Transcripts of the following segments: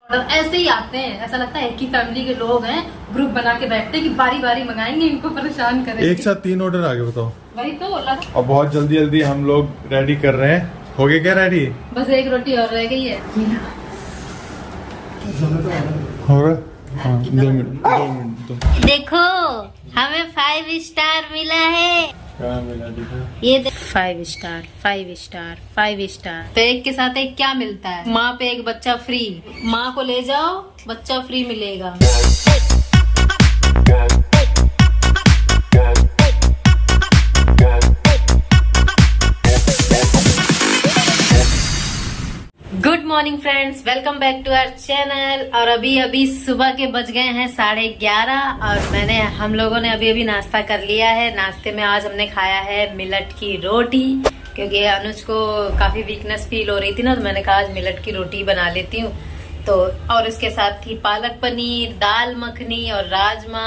और ऐसे ही आते हैं, ऐसा लगता है एक ही फैमिली के लोग हैं, ग्रुप बना के बैठते हैं कि बारी बारी मंगाएंगे, इनको परेशान करेंगे। एक साथ 3 ऑर्डर आगे बताओ। वही तो बोला। और बहुत जल्दी जल्दी हम लोग रेडी कर रहे हैं। हो गए क्या रेडी? बस एक रोटी और रह गई है। हो रहा? हाँ, 2 मिनट। देखो हमें 5 स्टार मिला है। क्या मिला देखो? ये 5 स्टार 5 स्टार 5 स्टार। तो एक के साथ एक क्या मिलता है? माँ पे एक बच्चा फ्री। माँ को ले जाओ, बच्चा फ्री मिलेगा। Good morning friends, welcome back to our channel. और अभी सुबह के बज गए हैं 11:30 और हम लोगों ने अभी नाश्ता कर लिया है। नाश्ते में आज हमने खाया है मिलट की रोटी, क्योंकि अनुज को काफी वीकनेस फील हो रही थी ना, तो मैंने कहा आज मिलट की रोटी बना लेती हूँ। तो और उसके साथ थी पालक पनीर, दाल मखनी और राजमा।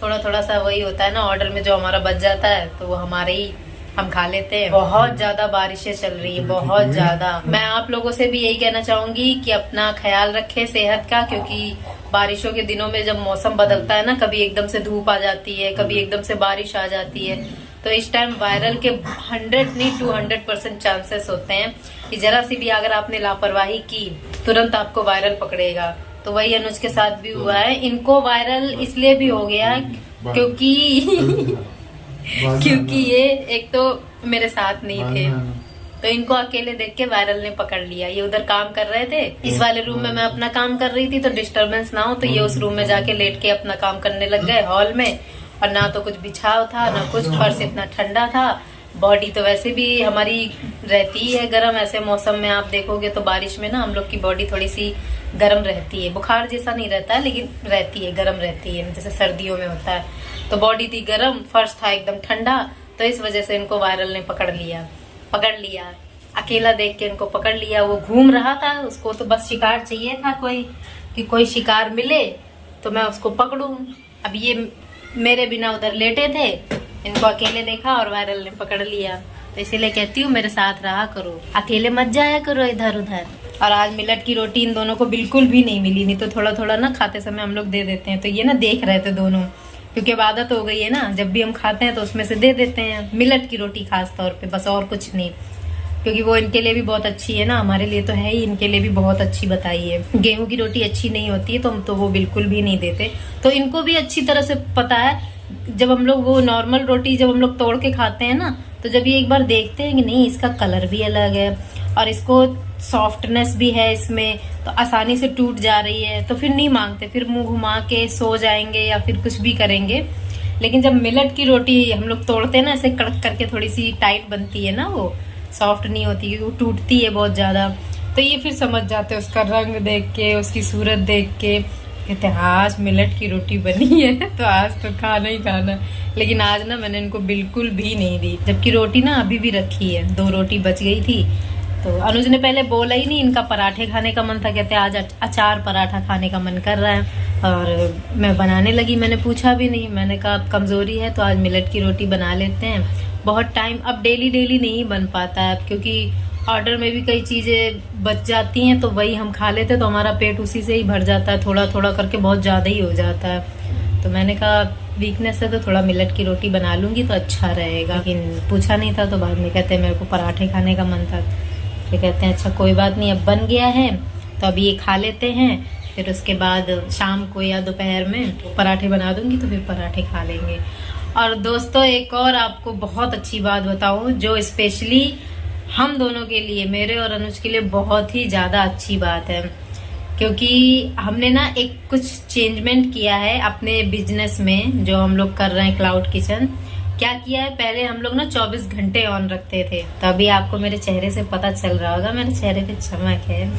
थोड़ा थोड़ा सा वही होता है ना ऑर्डर में, जो हमारा बच जाता है तो वो हमारे ही हम खा लेते हैं। बहुत ज्यादा बारिशें चल रही है, बहुत ज्यादा। मैं आप लोगों से भी यही कहना चाहूंगी कि अपना ख्याल रखें सेहत का, क्योंकि बारिशों के दिनों में जब मौसम बदलता है ना, कभी एकदम से धूप आ जाती है, कभी एकदम से बारिश आ जाती है, तो इस टाइम वायरल के 100 नहीं 200% चांसेस होते हैं कि जरा सी भी अगर आपने लापरवाही की तुरंत आपको वायरल पकड़ेगा। तो वही अनुज के साथ भी हुआ है। इनको वायरल इसलिए भी हो गया क्योंकि ये एक तो मेरे साथ नहीं थे, तो इनको अकेले देख के वायरल ने पकड़ लिया। ये उधर काम कर रहे थे, इस वाले रूम में मैं अपना काम कर रही थी, तो डिस्टरबेंस ना हो, तो ये उस रूम में जाके लेट के अपना काम करने लग गए हॉल में। और ना तो कुछ बिछाव था ना कुछ, फर्श इतना ठंडा था। बॉडी तो वैसे भी हमारी रहती ही है गर्म, ऐसे मौसम में आप देखोगे तो बारिश में ना हम लोग की बॉडी थोड़ी सी गर्म रहती है। बुखार जैसा नहीं रहता है, लेकिन रहती है, गर्म रहती है, जैसे सर्दियों में होता है। तो बॉडी थी गर्म, फर्श था एकदम ठंडा, तो इस वजह से इनको वायरल ने पकड़ लिया। अकेला देख के इनको पकड़ लिया। वो घूम रहा था, उसको तो बस शिकार चाहिए था कोई शिकार मिले तो मैं उसको पकड़ूं। अब ये मेरे बिना उधर लेटे थे, इनको अकेले देखा और वायरल ने पकड़ लिया। तो इसीलिए कहती हूँ मेरे साथ रहा करो, अकेले मत जाया करो इधर उधर। और आज मिलट की रोटी इन दोनों को बिल्कुल भी नहीं मिली, नहीं तो थोड़ा थोड़ा ना खाते समय हम लोग दे देते हैं। तो ये ना देख रहे थे दोनों, क्योंकि अब आदत हो गई है ना, जब भी हम खाते हैं तो उसमें से दे देते हैं मिलट की रोटी खास तौर पे, बस और कुछ नहीं। क्योंकि वो इनके लिए भी बहुत अच्छी है ना, हमारे लिए तो है ही, इनके लिए भी बहुत अच्छी बताई है। गेहूं की रोटी अच्छी नहीं होती है तो हम तो वो बिल्कुल भी नहीं देते। तो इनको भी अच्छी तरह से पता है, जब हम लोग वो नॉर्मल रोटी जब हम लोग तोड़ के खाते हैं ना, तो जब ये एक बार देखते हैं कि नहीं इसका कलर भी अलग है और इसको सॉफ्टनेस भी है इसमें, तो आसानी से टूट जा रही है, तो फिर नहीं मांगते, फिर मुंह घुमा के सो जाएंगे या फिर कुछ भी करेंगे। लेकिन जब मिलट की रोटी हम लोग तोड़ते हैं ना, ऐसे कड़क करके थोड़ी सी टाइट बनती है ना, वो सॉफ्ट नहीं होती, वो टूटती है बहुत ज्यादा, तो ये फिर समझ जाते हैं उसका रंग देख के, उसकी सूरत देख के, कहते हैं आज मिलट की रोटी बनी है तो आज तो खाना ही खाना। लेकिन आज ना मैंने इनको बिल्कुल भी नहीं दी, जबकि रोटी ना अभी भी रखी है, 2 रोटी बच गई थी। तो अनुज ने पहले बोला ही नहीं, इनका पराठे खाने का मन था, कहते आज अचार पराठा खाने का मन कर रहा है। और मैं बनाने लगी, मैंने पूछा भी नहीं, मैंने कहा अब कमजोरी है तो आज मिलट की रोटी बना लेते हैं। बहुत टाइम अब डेली नहीं बन पाता है, क्योंकि ऑर्डर में भी कई चीजें बच जाती हैं, तो वही हम खा लेते, तो हमारा पेट उसी से ही भर जाता है, थोड़ा थोड़ा करके बहुत ज्यादा ही हो जाता है। तो मैंने कहा वीकनेस है तो थोड़ा मिलट की रोटी बना लूंगी तो अच्छा रहेगा। लेकिन पूछा नहीं था, तो बाद में कहते हैं मेरे को पराठे खाने का मन था, फिर कहते हैं अच्छा कोई बात नहीं, अब बन गया है तो अभी ये खा लेते हैं, फिर उसके बाद शाम को या दोपहर में पराठे बना दूंगी, तो फिर पराठे खा लेंगे। और दोस्तों एक और आपको बहुत अच्छी बात बताऊं, जो स्पेशली हम दोनों के लिए, मेरे और अनुज के लिए बहुत ही ज्यादा अच्छी बात है, क्योंकि हमने ना एक कुछ चेंजमेंट किया है अपने बिजनेस में, जो हम लोग कर रहे हैं क्लाउड किचन। क्या किया है, पहले हम लोग ना 24 घंटे ऑन रखते थे, तो अभी आपको मेरे चेहरे से पता चल रहा होगा, मेरे चेहरे पे चमक है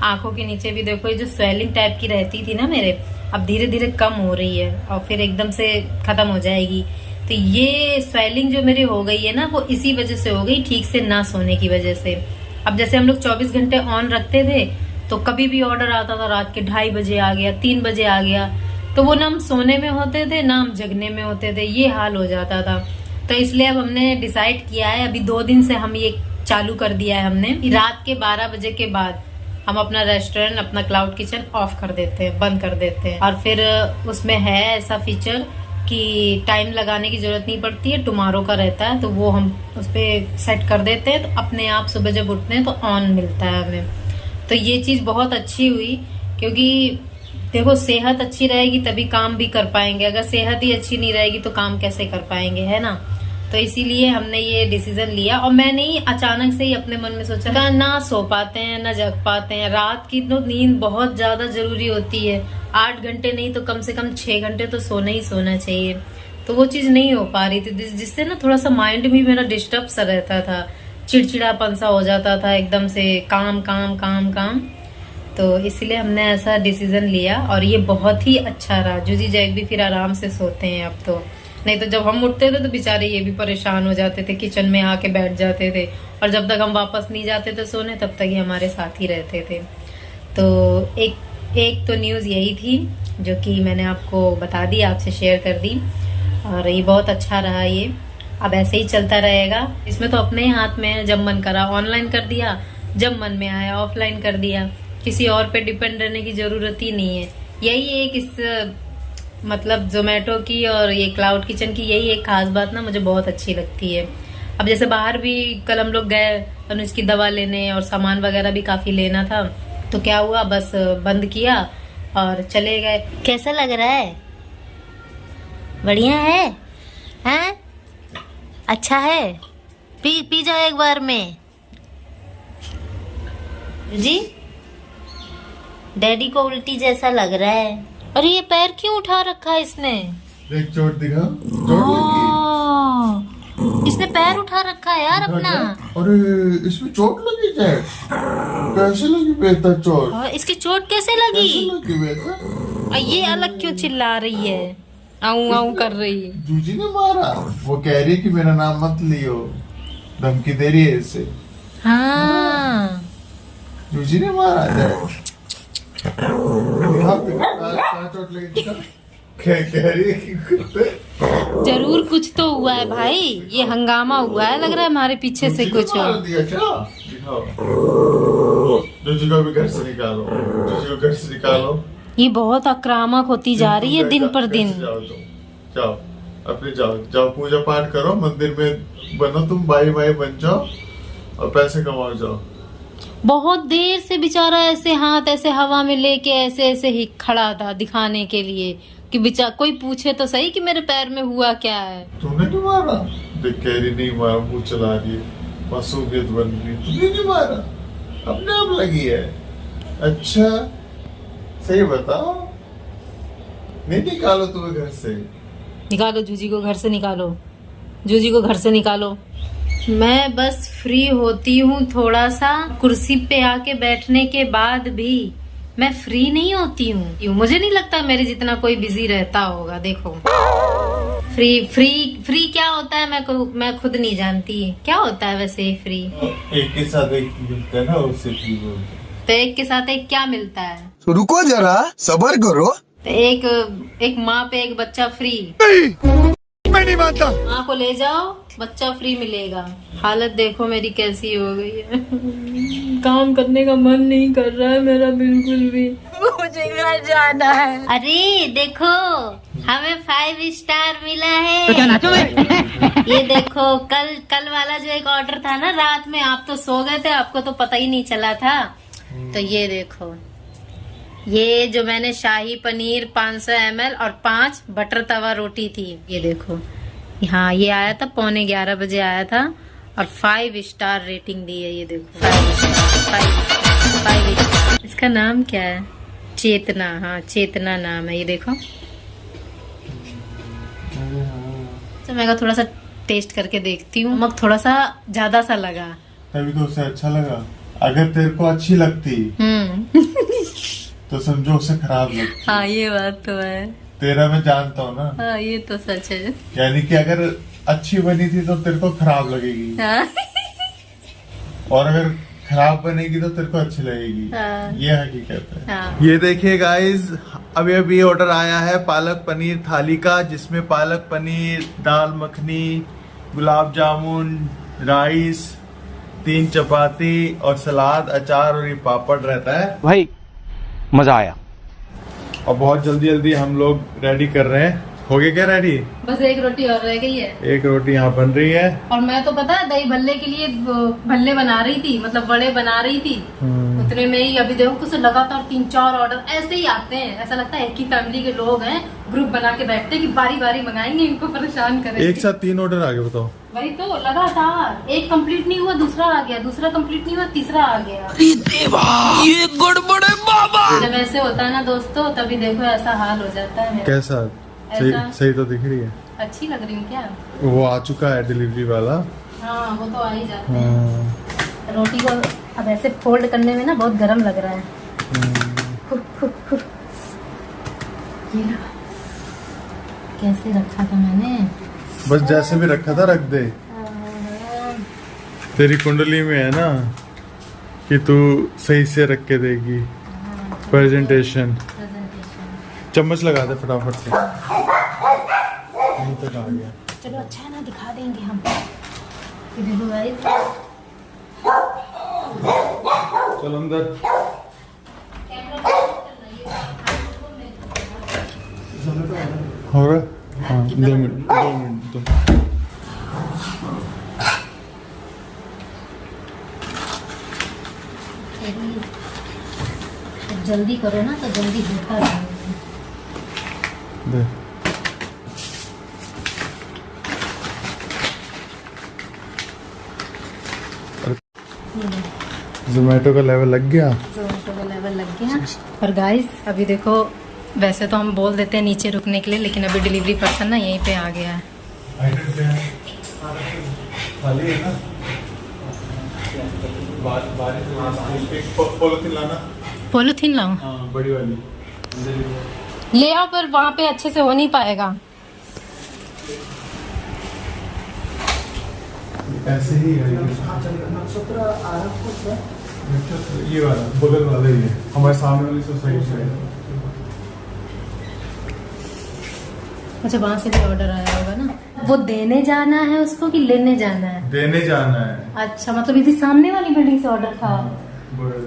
आंखों के नीचे भी देखो, ये जो स्वेलिंग टाइप की रहती थी ना मेरे, अब धीरे धीरे कम हो रही है और फिर एकदम से खत्म हो जाएगी। तो ये स्वेलिंग जो मेरी हो गई है ना, वो इसी वजह से हो गई, ठीक से ना सोने की वजह से। अब जैसे हम लोग 24 घंटे ऑन रखते थे, तो कभी भी ऑर्डर आता था रात के 2:30 बजे आ गया, 3 बजे आ गया, तो वो ना हम सोने में होते थे ना हम जगने में होते थे, ये हाल हो जाता था। तो इसलिए अब हमने डिसाइड किया है, अभी 2 दिन से हम ये चालू कर दिया है हमने, रात के 12 बजे के बाद हम अपना रेस्टोरेंट, अपना क्लाउड किचन ऑफ कर देते हैं, बंद कर देते हैं। और फिर उसमें है ऐसा फीचर कि टाइम लगाने की जरूरत नहीं पड़ती है, टुमारो का रहता है, तो वो हम उस पर सेट कर देते हैं, तो अपने आप सुबह जब उठते हैं तो ऑन मिलता है हमें। तो ये चीज़ बहुत अच्छी हुई, क्योंकि देखो सेहत अच्छी रहेगी तभी काम भी कर पाएंगे, अगर सेहत ही अच्छी नहीं रहेगी तो काम कैसे कर पाएंगे, है ना। तो इसीलिए हमने ये डिसीजन लिया। और मैंने ही अचानक से ही अपने मन में सोचा, ना सो पाते हैं ना जग पाते हैं, रात की तो नींद बहुत ज्यादा जरूरी होती है, 8 घंटे नहीं तो कम से कम 6 घंटे तो सोना ही सोना चाहिए। तो वो चीज नहीं हो पा रही थी, जिससे ना थोड़ा सा माइंड भी मेरा डिस्टर्ब सा रहता था, चिड़चिड़ापन सा हो जाता था एकदम से, काम काम काम काम। तो इसलिए हमने ऐसा डिसीजन लिया और ये बहुत ही अच्छा रहा। जूजी जैक भी फिर आराम से सोते हैं अब तो, नहीं तो जब हम उठते थे तो बेचारे ये भी परेशान हो जाते थे, किचन में आके बैठ जाते थे, और जब तक हम वापस नहीं जाते थे सोने तब तक ये हमारे साथ ही रहते थे। तो एक तो न्यूज़ यही थी जो कि मैंने आपको बता दी, आपसे शेयर कर दी, और ये बहुत अच्छा रहा। ये अब ऐसे ही चलता रहेगा, इसमें तो अपने ही हाथ में है, जब मन करा ऑनलाइन कर दिया, जब मन में आया ऑफलाइन कर दिया, किसी और पे डिपेंड रहने की जरूरत ही नहीं है। यही एक इस मतलब जोमेटो की और ये क्लाउड किचन की यही एक खास बात ना मुझे बहुत अच्छी लगती है। अब जैसे बाहर भी कल हम लोग गए अनुज की दवा लेने और सामान वगैरह भी काफी लेना था, तो क्या हुआ, बस बंद किया और चले गए। कैसा लग रहा है? बढ़िया है? हैं? अच्छा है? पी जाओ एक बार में। जी डैडी को उल्टी जैसा लग रहा है। अरे ये पैर क्यों उठा रखा है इसने? देख चोट दिखा, चोट लगी। इसने पैर उठा रखा है यार अपना। अरे इसमें चोट लगी है, कैसे लगी बेटा चोट? इसकी चोट कैसे लगी? कैसे लगी बेटा? और ये अलग क्यों चिल्ला रही है, आऊं आऊं कर रही है? जूजी ने मारा, वो कह रही है कि मेरा नाम मत लियो, धमकी दे रही है इसे। हाँ जूजी ने मारा है। कहाँ चोट लगी? कह रही है कि जरूर कुछ तो हुआ है भाई, ये हंगामा हुआ है, लग रहा है हमारे पीछे से कुछ। मार दिया क्या? दिखाओ, जूजी को भी घर से निकालो, जूजी को घर से निकालो। ये बहुत आक्रामक होती जा रही है दिन पर दिन। जाओ तुम, जाओ अपने, जाओ जाओ पूजा पाठ करो, मंदिर में बनो, तुम भाई भाई बन जाओ और पैसे कमाओ जाओ। बहुत देर से बेचारा ऐसे हाथ ऐसे हवा में लेके ऐसे ऐसे ही खड़ा था दिखाने के लिए कि बेचारा कोई पूछे तो सही कि मेरे पैर में हुआ क्या है। तूने नहीं मारा? देख कह रही नहीं मारा, मुंह चला रही है, मासूमियत बन रही। तूने नहीं मारा, अपने आप लगी है। अच्छा सही बताओ, नहीं निकालो तुम्हें घर से? निकालो जूजी को घर से, निकालो जूजी को घर से निकालो। मैं बस फ्री होती हूँ थोड़ा सा, कुर्सी पे आके बैठने के बाद भी मैं फ्री नहीं होती हूँ। मुझे नहीं लगता मेरे जितना कोई बिजी रहता होगा। देखो फ्री फ्री फ्री क्या होता है मैं खुद नहीं जानती क्या होता है वैसे फ्री। एक के साथ एक मिलता है ना, उससे फ्री बोलते हैं। तो एक के साथ एक क्या मिलता है? तो रुको जरा, सबर करो। तो एक माँ पे एक बच्चा फ्री। मैं नहीं मानता। माँ को ले जाओ, बच्चा फ्री मिलेगा। हालत देखो मेरी कैसी हो गई है। काम करने का मन नहीं कर रहा है मेरा बिल्कुल भी। मुझे घर जाना है। अरे देखो हमें 5 स्टार मिला है। तो क्या नाचोगे? ये देखो कल वाला जो एक ऑर्डर था ना रात में, आप तो सो गए थे, आपको तो पता ही नहीं चला था। तो ये देखो, ये जो मैंने शाही पनीर 500 ml और 5 बटर तवा रोटी थी, ये देखो। हाँ ये आया था 11:15 बजे आया था और 5 स्टार रेटिंग दी है। ये देखो 5 स्टार। इसका नाम क्या है? चेतना। हाँ चेतना नाम है। ये देखो, तो मैं थोड़ा सा टेस्ट करके देखती हूँ। नमक थोड़ा सा ज्यादा सा लगा, तभी तो उसे अच्छा लगा। अगर तेरे को अच्छी लगती तो समझो उसे खराब लगती। हाँ ये बात तो है। तेरा मैं जानता हूँ ना। हाँ ये तो सच है। यानी कि अगर अच्छी बनी थी तो तेरे को खराब लगेगी, हाँ। और अगर खराब बनेगी तो तेरे को अच्छी लगेगी। हाँ। ये हकीकत है। हाँ। ये देखिए गाइस, अभी ऑर्डर आया है पालक पनीर थाली का, जिसमें पालक पनीर, दाल मखनी, गुलाब जामुन, राइस, 3 चपाती और सलाद, अचार और ये पापड़ रहता है भाई मजा आया। और बहुत जल्दी जल्दी हम लोग रेडी कर रहे हैं। हो गया क्या रेडी? बस एक रोटी और रह गई है। एक रोटी यहाँ बन रही है। और मैं तो पता है दही भल्ले के लिए भल्ले बना रही थी, मतलब बड़े बना रही थी। उतने में ही अभी देखो कुछ लगातार 3-4 ऑर्डर ऐसे ही आते हैं। ऐसा लगता है एक ही फैमिली के लोग हैं, ग्रुप बना के बैठते हैं कि बारी बारी मंगाएंगे, इनको परेशान करेंगे। एक साथ 3 ऑर्डर आ गए, बताओ। वही तो लगातार, एक कंप्लीट नहीं हुआ दूसरा आ गया, दूसरा कंप्लीट नहीं हुआ तीसरा आ गया। ये गड़बड़ है बाबा। जब ऐसे होता है ना दोस्तों, तभी देखो ऐसा हाल हो जाता है मेरा। कैसा? सही ऐसा? सही तो दिख रही है। अच्छी लग रही हूँ क्या? वो आ चुका है डिलीवरी वाला। हाँ वो तो आ ही जाते हैं। रोटी को अब ऐसे फोल्ड करने में ना बहुत गर्म लग रहा है। ये लो। कैसे रखा था मैंने? बस जैसे भी रखा था रख दे। तेरी कुंडली में है ना कि तू सही से रख के देगी प्रेजेंटेशन। चम्मच लगा दे फटाफट से। यहीं तक आ गया। चलो अच्छा है ना, दिखा देंगे हम। ये देखो गाइस, चल अंदर। हो रहा? हाँ 2 मिनट तो। जल्दी करो ना तो जल्दी होता है। दे। जोमेटो का लेवल लग गया। जोमेटो का लेवल लग गया। और गाइस अभी देखो, वैसे तो हम बोल देते हैं नीचे रुकने के लिए, लेकिन अभी डिलीवरी पर्सन ना यहीं पे आ गया है। खाली है ना? पॉलिथीन लाना। पॉलिथीन लाऊं? हाँ बड़ी वाली ले आओ, पर वहाँ पे अच्छे से हो नहीं पाएगा। ऐसे ही है ये वाला, बगल वाला ही है हमारे सामने वाली सोसाइटी से। अच्छा वहाँ से भी ऑर्डर आया होगा ना। वो देने जाना है उसको कि लेने जाना है? देने जाना है। अच्छा मतलब इधर सामने वाली बिल्डिंग से ऑर्डर था।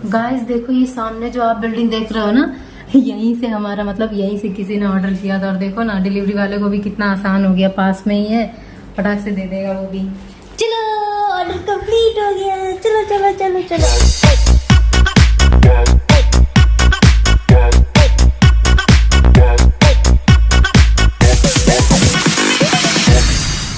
गाइस देखो ये सामने जो आप बिल्डिंग देख रहे हो ना, यहीं से हमारा मतलब यहीं से किसी ने ऑर्डर किया था। और देखो ना डिलीवरी वाले को भी कितना आसान हो गया, पास में ही है, फटाक से दे देगा वो भी। चलो ऑर्डर कंप्लीट हो गया, चलो चलो चलो चलो।